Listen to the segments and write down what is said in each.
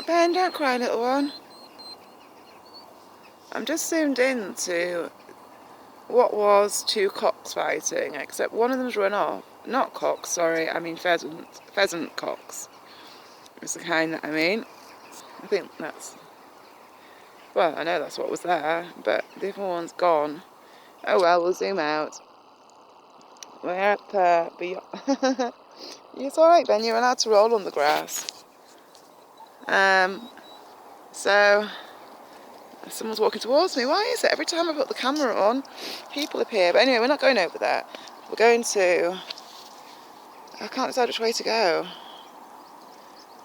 Ben, don't cry, little one. I'm just zoomed in to what was two cocks fighting, except one of them's run off. Not cocks, sorry, I mean pheasant. Pheasant cocks. It's the kind that I mean. I think that's... Well, I know that's what was there, but the other one's gone. Oh well, we'll zoom out. We're up beyond... It's alright, Ben, you're allowed to roll on the grass. So... Someone's walking towards me. Why is it every time I put the camera on, people appear? But anyway, we're not going over there. We're going to... I can't decide which way to go.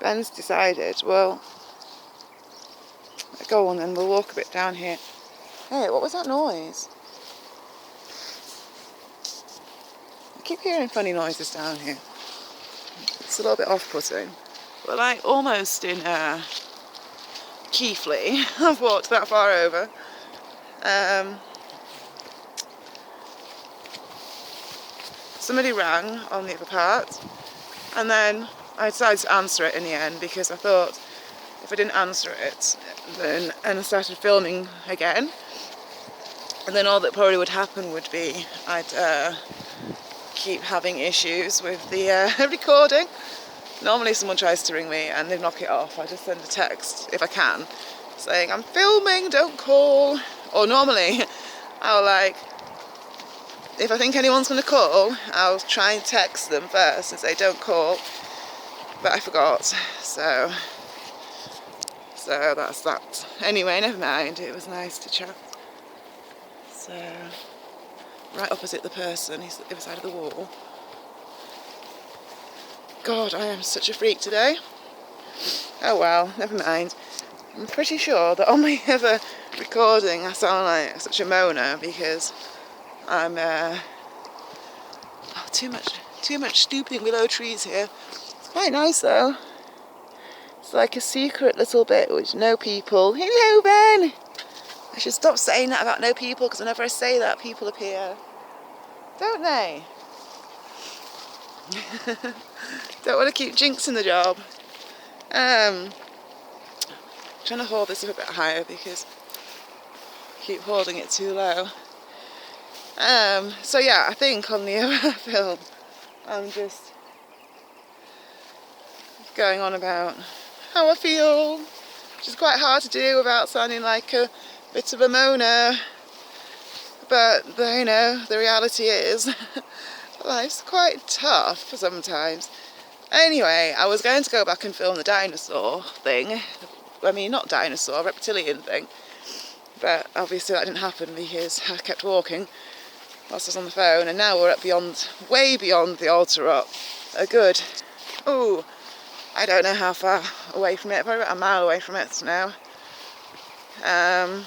Ben's decided. Well, go on then. We'll walk a bit down here. Hey, what was that noise? I keep hearing funny noises down here. It's a little bit off-putting. We're like almost in Keighley. I've walked that far over. Somebody rang on the other part, and then I decided to answer it in the end because I thought if I didn't answer it, then and I started filming again, and then all that probably would happen would be I'd keep having issues with the recording. Normally someone tries to ring me and they knock it off. I just send a text, if I can, saying I'm filming, don't call. Or normally I'll if I think anyone's going to call, I'll try and text them first and say don't call. But I forgot, so that's that. Anyway, never mind, it was nice to chat. So, right opposite the person, he's the other side of the wall. God, I am such a freak today. Oh well, never mind. I'm pretty sure that on my other recording I sound like such a moaner because I'm too much stooping below trees here. It's quite nice though. It's like a secret little bit with no people. Hello, Ben! I should stop saying that about no people because whenever I say that, people appear. Don't they? Don't want to keep jinxing the job. Trying to hold this up a bit higher because I keep holding it too low. So yeah, I think on the other film I'm just going on about how I feel, which is quite hard to do without sounding like a bit of a moaner. But you know, the reality is life's quite tough sometimes. Anyway, I was going to go back and film the dinosaur thing. I mean, not dinosaur, reptilian thing. But obviously that didn't happen because I kept walking whilst I was on the phone, and now we're up way beyond the altar rock. A good, I don't know how far away from it, probably about a mile away from it now. I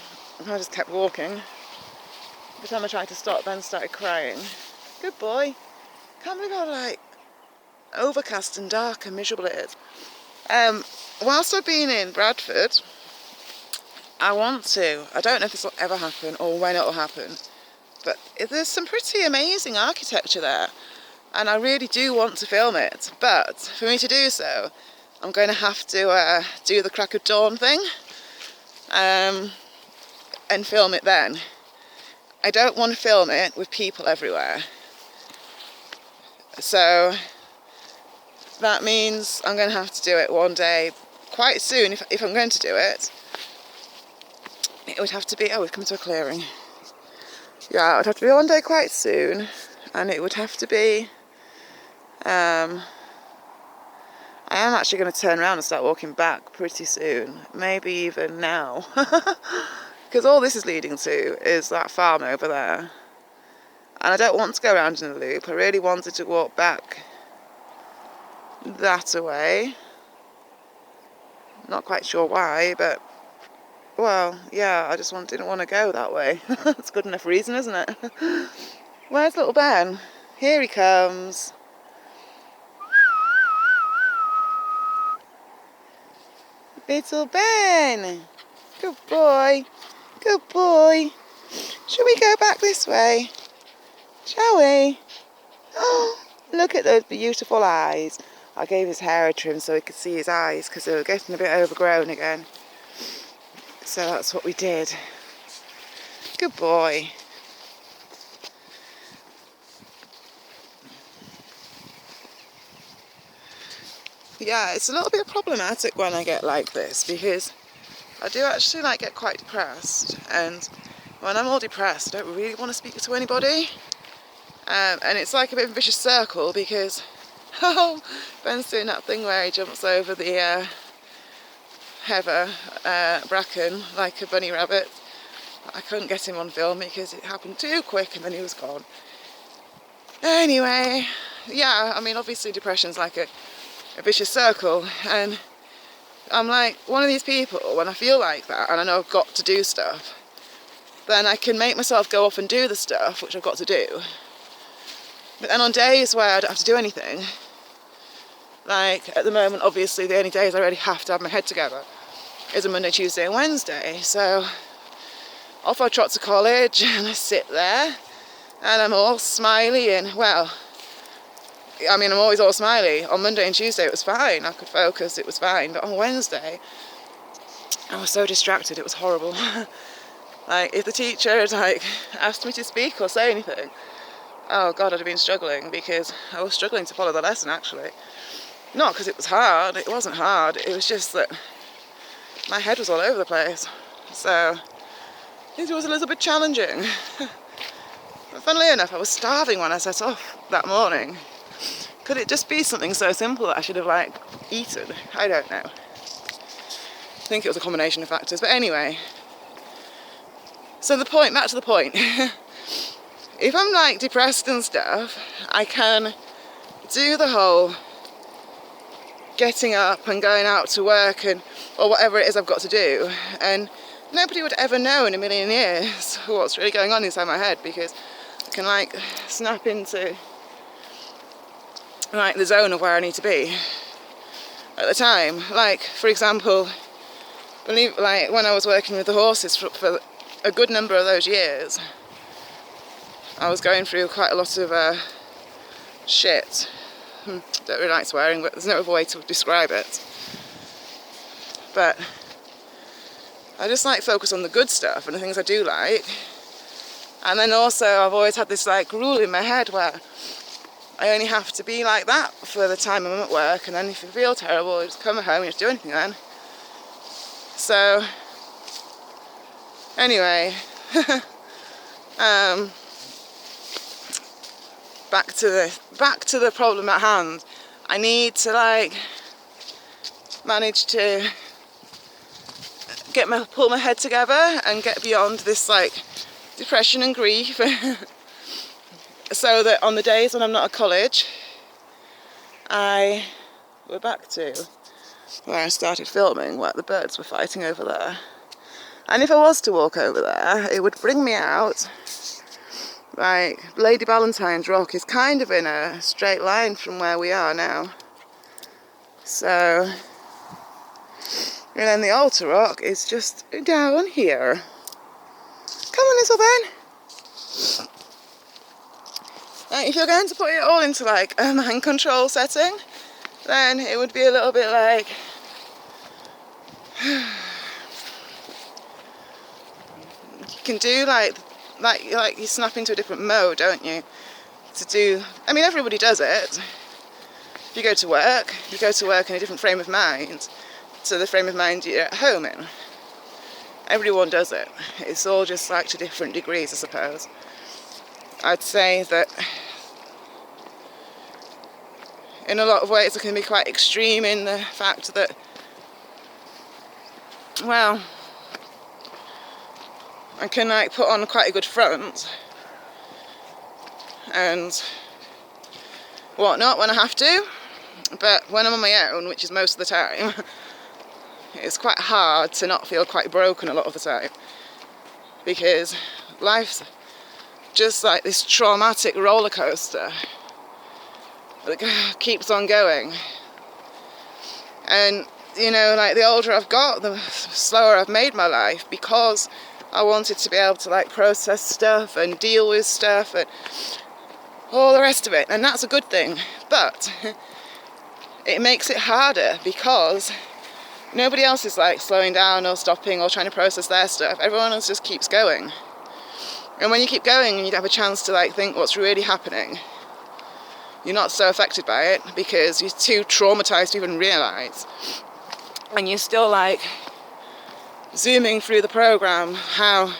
just kept walking. Every time I tried to stop, Ben started crying. Good boy. Can't believe how overcast and dark and miserable it is. Whilst I've been in Bradford, I don't know if this will ever happen or when it will happen, but there's some pretty amazing architecture there, and I really do want to film it. But for me to do so, I'm going to have to do the crack of dawn thing and film it then. I don't want to film it with people everywhere. So that means I'm going to have to do it one day quite soon. If I'm going to do it, it would have to be... Oh, we've come to a clearing. Yeah, it would have to be one day quite soon, and it would have to be... I am actually going to turn around and start walking back pretty soon. Maybe even now. Because all this is leading to is that farm over there. And I don't want to go around in a loop. I really wanted to walk back that way. Not quite sure why, but... Well, yeah, I just didn't want to go that way. That's good enough reason, isn't it? Where's little Ben? Here he comes. Little Ben. Good boy. Good boy. Shall we go back this way? Shall we? Oh, look at those beautiful eyes. I gave his hair a trim so he could see his eyes because they were getting a bit overgrown again. So that's what we did. Good boy. Yeah, it's a little bit problematic when I get like this because I do actually like get quite depressed, and when I'm all depressed I don't really want to speak to anybody, and it's like a bit of a vicious circle because Ben's doing that thing where he jumps over the heather bracken like a bunny rabbit. I couldn't get him on film because it happened too quick and then he was gone. Anyway, yeah, I mean obviously depression's like a vicious circle, and I'm like one of these people, when I feel like that and I know I've got to do stuff, then I can make myself go off and do the stuff which I've got to do. But then on days where I don't have to do anything, like at the moment obviously the only days I really have to have my head together is a Monday, Tuesday and Wednesday, so off I trot to college and I sit there and I'm all smiley and, well, I mean, I'm always all smiley. On Monday and Tuesday it was fine, I could focus, it was fine, but on Wednesday I was so distracted, it was horrible. Like, if the teacher had like asked me to speak or say anything, oh God, I'd have been struggling, because I was struggling to follow the lesson actually. Not because it was hard, it wasn't hard, it was just that my head was all over the place. So it was a little bit challenging. But funnily enough, I was starving when I set off that morning. Could it just be something so simple that I should have like eaten? I don't know. I think it was a combination of factors, but anyway. So back to the point. If I'm like depressed and stuff, I can do the whole getting up and going out to work and or whatever it is I've got to do, and nobody would ever know in a million years what's really going on inside my head, because I can like snap into like the zone of where I need to be at the time. Like, for example, like when I was working with the horses for a good number of those years, I was going through quite a lot of shit. Don't really like swearing, but there's no other way to describe it. But I just like focus on the good stuff and the things I do like. And then also I've always had this like rule in my head where I only have to be like that for the time I'm at work, and then if you feel terrible, you just come home and you just do anything then. So anyway, back to the problem at hand. I need to like manage to pull my head together and get beyond this like depression and grief. So that on the days when I'm not at college, we're back to where I started filming, where the birds were fighting over there. And if I was to walk over there, it would bring me out. Like, Lady Valentine's Rock is kind of in a straight line from where we are now. So, and then the altar rock is just down here. Come on, little Ben. If you're going to put it all into like a mind control setting, then it would be a little bit like you can do like you snap into a different mode, don't you? I mean, everybody does it. If you go to work in a different frame of mind to the frame of mind you're at home in. Everyone does it. It's all just like to different degrees, I suppose. I'd say that in a lot of ways it can be quite extreme in the fact that, well, I can like put on quite a good front and whatnot when I have to, but when I'm on my own, which is most of the time, it's quite hard to not feel quite broken a lot of the time, because life's just like this traumatic roller coaster that keeps on going. And you know, like the older I've got, the slower I've made my life, because I wanted to be able to like process stuff and deal with stuff and all the rest of it, and that's a good thing. But it makes it harder because nobody else is like slowing down or stopping or trying to process their stuff. Everyone else just keeps going. And when you keep going and you have a chance to like think what's really happening, you're not so affected by it because you're too traumatized to even realise. And you're still like zooming through the program how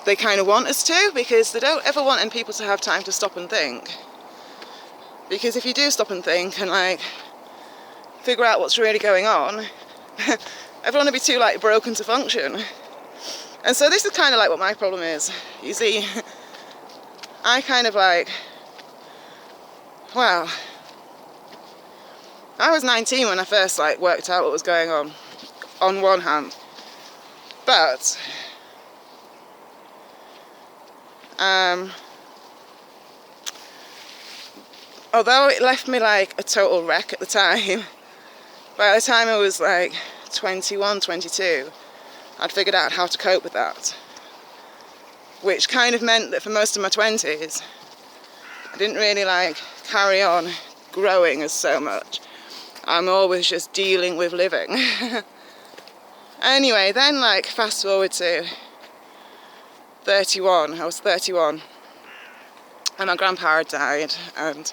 they kind of want us to, because they don't ever want people to have time to stop and think. Because if you do stop and think and like figure out what's really going on, everyone will be too like broken to function. And so this is kind of like what my problem is. You see, I kind of like, well, I was 19 when I first like worked out what was going on one hand, but although it left me like a total wreck at the time, by the time I was like 21, 22, I'd figured out how to cope with that, which kind of meant that for most of my 20s I didn't really like carry on growing as so much. I'm always just dealing with living. Anyway, then like fast forward to 31, I was 31 and my grandpa had died, and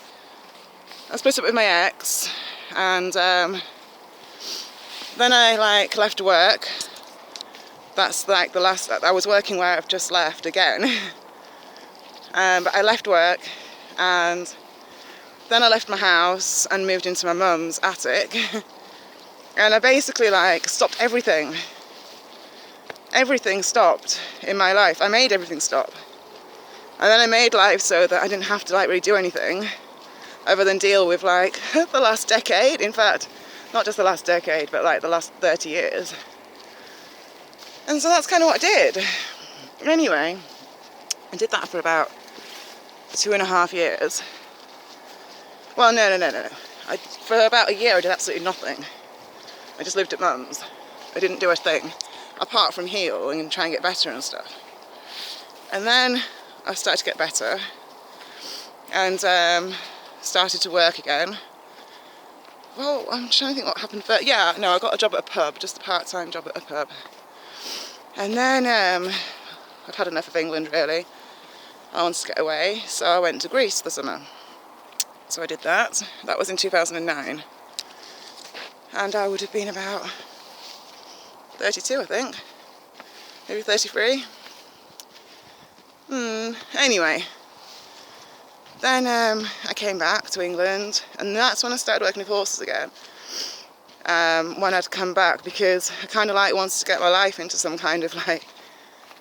I split up with my ex, and then I like left work. That's like the last, I was working where I've just left again. But I left work, and then I left my house and moved into my mum's attic. And I basically like stopped everything. Everything stopped in my life. I made everything stop. And then I made life so that I didn't have to like really do anything other than deal with like the last decade. In fact, not just the last decade, but like the last 30 years. And so that's kind of what I did. Anyway, I did that for about 2.5 years. Well, no. For about a year I did absolutely nothing. I just lived at mum's. I didn't do a thing, apart from heal and try and get better and stuff. And then I started to get better and started to work again. Well, I'm trying to think what happened first. Yeah, no, I got a job at a pub, just a part-time job at a pub. And then I'd had enough of England, really. I wanted to get away, so I went to Greece for the summer. So I did that. That was in 2009. And I would have been about 32, I think. Maybe 33. Anyway. Then I came back to England, and that's when I started working with horses again. When I'd come back, because I kind of like wanted to get my life into some kind of like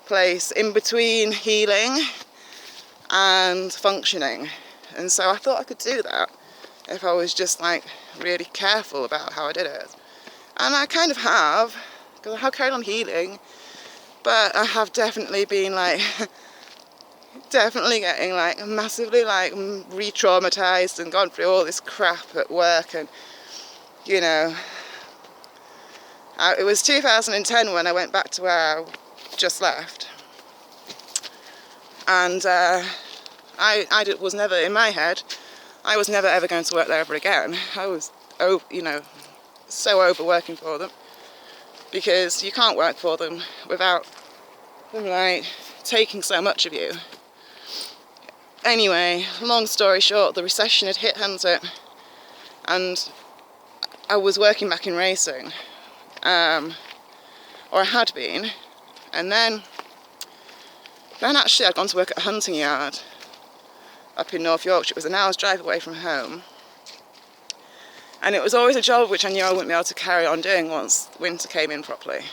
place in between healing and functioning. And so I thought I could do that if I was just like really careful about how I did it. And I kind of have, because I have carried on healing, but I have definitely been like definitely getting like massively like re-traumatized and gone through all this crap at work. And you know, it was 2010 when I went back to where I just left, and I was never, in my head, I was never ever going to work there ever again. I was, so over working for them, because you can't work for them without them like taking so much of you. Anyway, long story short, the recession had hit, hadn't it? And I was working back in racing, or I had been, and then actually I'd gone to work at a hunting yard up in North Yorkshire. It was an hour's drive away from home, and it was always a job which I knew I wouldn't be able to carry on doing once winter came in properly.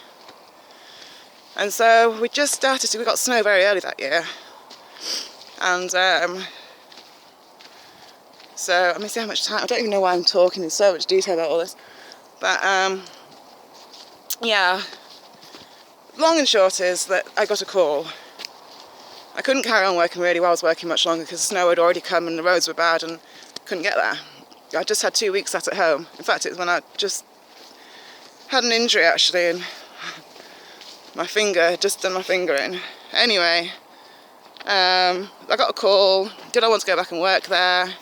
And so we just started to, we got snow very early that year, and so let me see how much time, I don't even know why I'm talking in so much detail about all this, but yeah, long and short is that I got a call. I couldn't carry on working really while I was working much longer because the snow had already come and the roads were bad and couldn't get there. I just had 2 weeks sat at home. In fact, it was when I just had an injury actually, and my finger, just done my finger in. Anyway, I got a call. Did I want to go back and work there?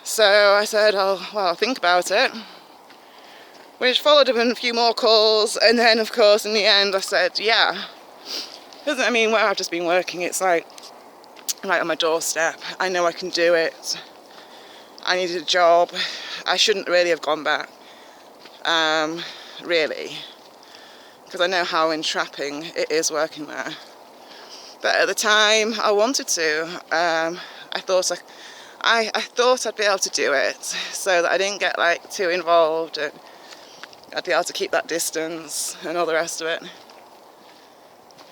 So I said, oh, well, I'll think about it. Which followed up in a few more calls, and then of course in the end I said, yeah. Because I mean, where I've just been working, it's like right on my doorstep. I know I can do it. I needed a job. I shouldn't really have gone back, really, because I know how entrapping it is working there. But at the time, I wanted to. I thought I'd be able to do it, so that I didn't get like too involved, and I'd be able to keep that distance and all the rest of it.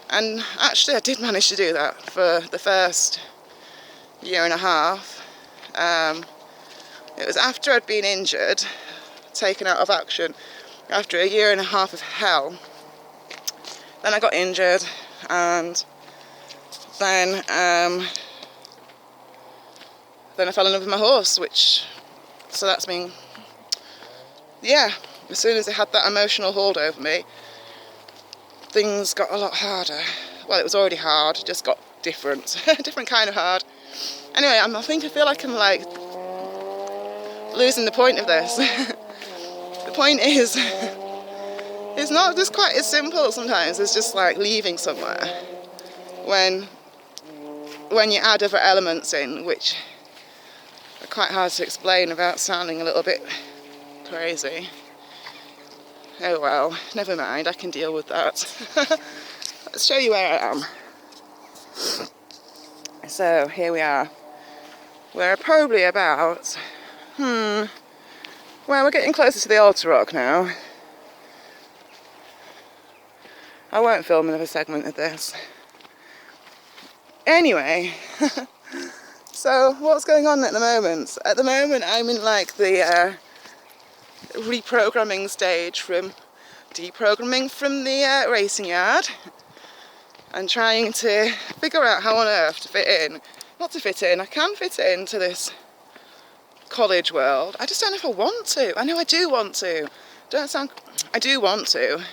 And actually, I did manage to do that for the first year and a half. It was after I'd been injured, taken out of action, after a year and a half of hell. Then I got injured, and then I fell in love with my horse, so that's been, yeah, as soon as I had that emotional hold over me, things got a lot harder. Well, it was already hard, just got different, different kind of hard. Anyway, I feel like I'm like losing the point of this. The point is, it's not just quite as simple sometimes. It's just like leaving somewhere when you add other elements in, which are quite hard to explain without sounding a little bit crazy. Oh well, never mind, I can deal with that. Let's show you where I am. So here we are. We're probably about, well, we're getting closer to the altar rock now. I won't film another segment of this. Anyway, so what's going on at the moment? At the moment I'm in like the reprogramming stage from deprogramming from the racing yard, and trying to figure out how on earth to fit in. Not to fit in, I can fit into this college world. I just don't know if I want to. I know I do want to. I do want to.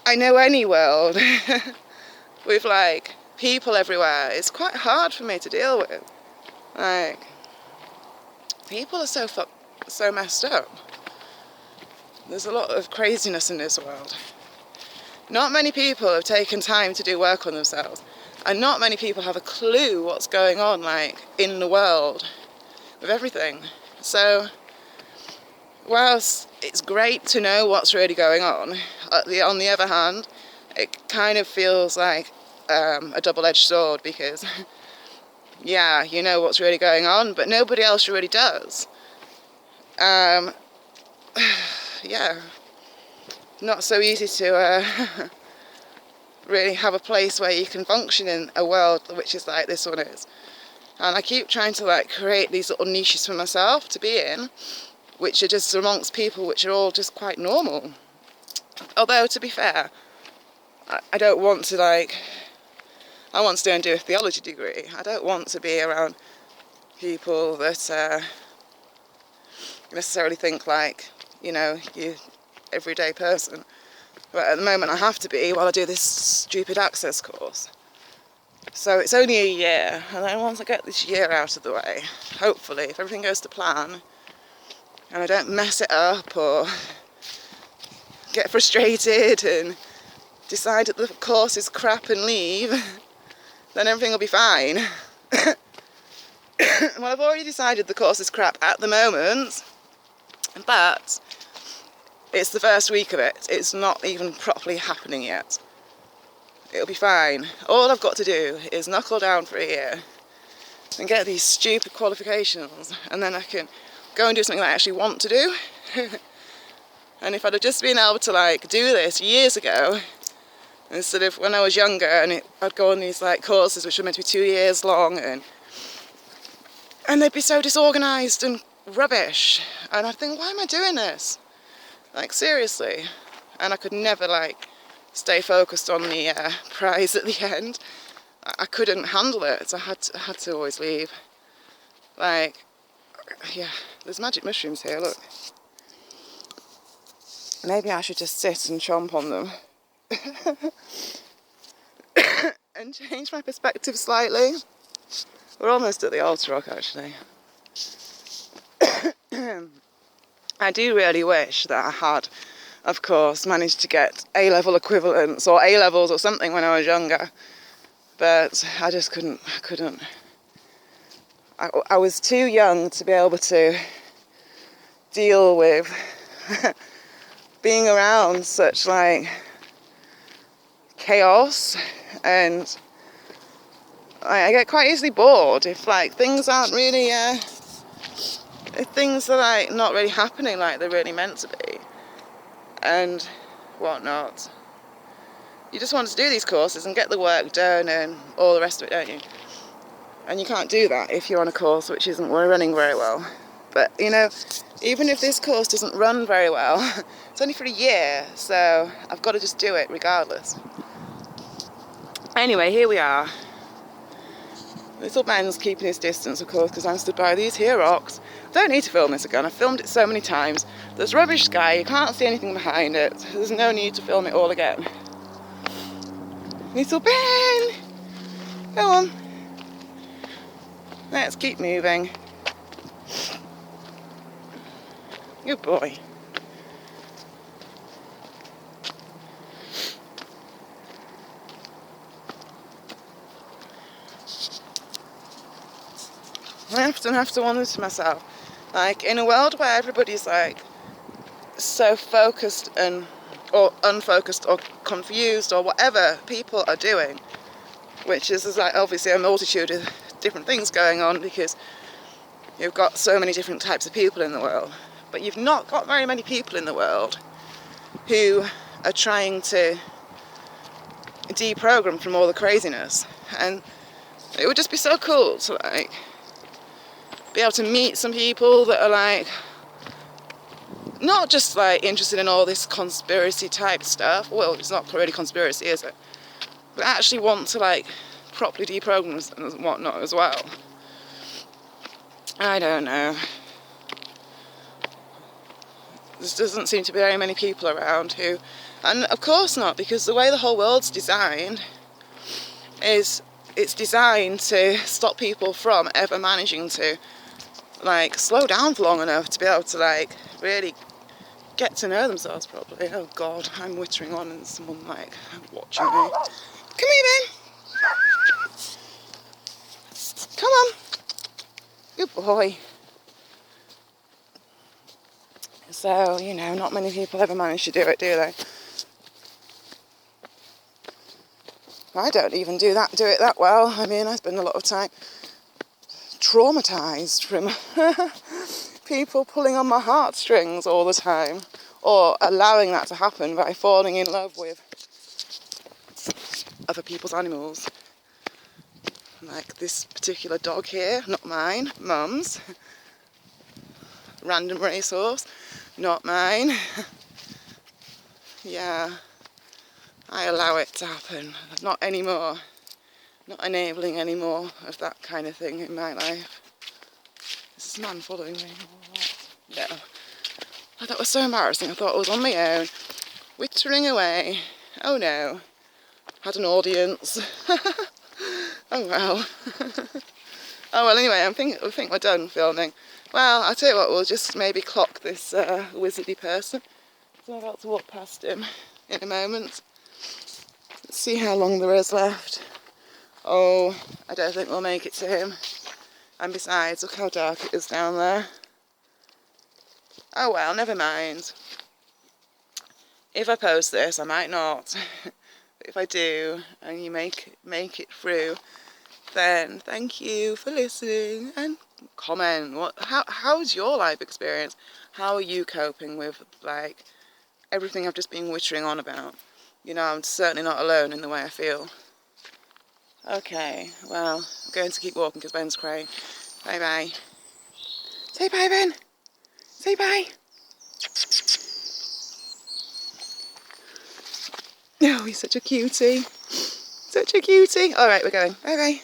I know any world with like people everywhere is quite hard for me to deal with. Like, people are so messed up. There's a lot of craziness in this world. Not many people have taken time to do work on themselves, and not many people have a clue what's going on like in the world with everything. So whilst it's great to know what's really going on the other hand, it kind of feels like a double-edged sword, because yeah, you know what's really going on, but nobody else really does. Yeah, not so easy to really have a place where you can function in a world which is like this one is. And I keep trying to like create these little niches for myself to be in, which are just amongst people which are all just quite normal. Although, to be fair, I don't want to like, I want to go and do a theology degree. I don't want to be around people that necessarily think like, you know, you everyday person. But at the moment I have to be while I do this stupid access course. So it's only a year, and then once I get this year out of the way, hopefully, if everything goes to plan, and I don't mess it up or get frustrated and decide that the course is crap and leave, then everything will be fine. Well, I've already decided the course is crap at the moment, but it's the first week of it. It's not even properly happening yet. It'll be fine. All I've got to do is knuckle down for a year and get these stupid qualifications, and then I can go and do something I actually want to do. And if I'd have just been able to like do this years ago, instead of when I was younger, and I'd go on these like courses which were meant to be 2 years long, and they'd be so disorganised and rubbish, and I'd think, why am I doing this? Like, seriously. And I could never like stay focused on the prize at the end. I couldn't handle it, so I had to always leave. Like, yeah, there's magic mushrooms here, look. Maybe I should just sit and chomp on them and change my perspective slightly. We're almost at the Altar Rock, actually. I do really wish that I had, of course, managed to get A-level equivalents or A-levels or something when I was younger. But I just couldn't. I was too young to be able to deal with being around such, like, chaos, and I get quite easily bored if, like, things aren't really, if things are, like, not really happening like they're really meant to be, and whatnot. You just want to do these courses and get the work done and all the rest of it, don't you? And you can't do that if you're on a course which isn't running very well. But, you know, even if this course doesn't run very well, it's only for a year, so I've got to just do it regardless. Anyway, here we are. Little Ben's keeping his distance, of course, because I'm stood by these here rocks. Don't need to film this again. I've filmed it so many times. There's rubbish sky. You can't see anything behind it. There's no need to film it all again. Little Ben! Go on. Let's keep moving. Good boy. I often have to wonder to myself, like, in a world where everybody's, like, so focused and or unfocused or confused or whatever people are doing, which is there's, like, obviously a multitude of different things going on because you've got so many different types of people in the world, but you've not got very many people in the world who are trying to deprogram from all the craziness. And it would just be so cool to, like, be able to meet some people that are, like, not just, like, interested in all this conspiracy type stuff. Well, it's not really conspiracy, is it? But actually want to, like, properly deprogram and whatnot as well. I don't know. There doesn't seem to be very many people around who, and of course not, because the way the whole world's designed is it's designed to stop people from ever managing to, like, slow down for long enough to be able to, like, really get to know themselves properly. Oh God, I'm wittering on and someone, like, watching me. Come here, Ben. Come on. Good boy. So, you know, not many people ever manage to do it, do they? I don't even do it that well. I mean, I spend a lot of time traumatised from people pulling on my heartstrings all the time, or allowing that to happen by falling in love with other people's animals. Like this particular dog here, not mine, Mum's. Random racehorse, not mine. Yeah, I allow it to happen. Not anymore. Not enabling any more of that kind of thing in my life. Is this man following me? No. Oh, that was so embarrassing. I thought I was on my own, wittering away. Oh no. Had an audience. Oh well. Oh well, anyway, I think we're done filming. Well, I'll tell you what, we'll just maybe clock this wizardy person. So I'm about to walk past him in a moment. Let's see how long there is left. Oh, I don't think we'll make it to him. And besides, look how dark it is down there. Oh well, never mind. If I post this, I might not. But if I do, and you make it through, then thank you for listening and comment. How's your life experience? How are you coping with, like, everything I've just been wittering on about? You know, I'm certainly not alone in the way I feel. Okay, well, I'm going to keep walking because Ben's crying. Bye bye. Say bye, Ben. Say bye. Oh, he's such a cutie. Such a cutie. All right, we're going. Bye bye.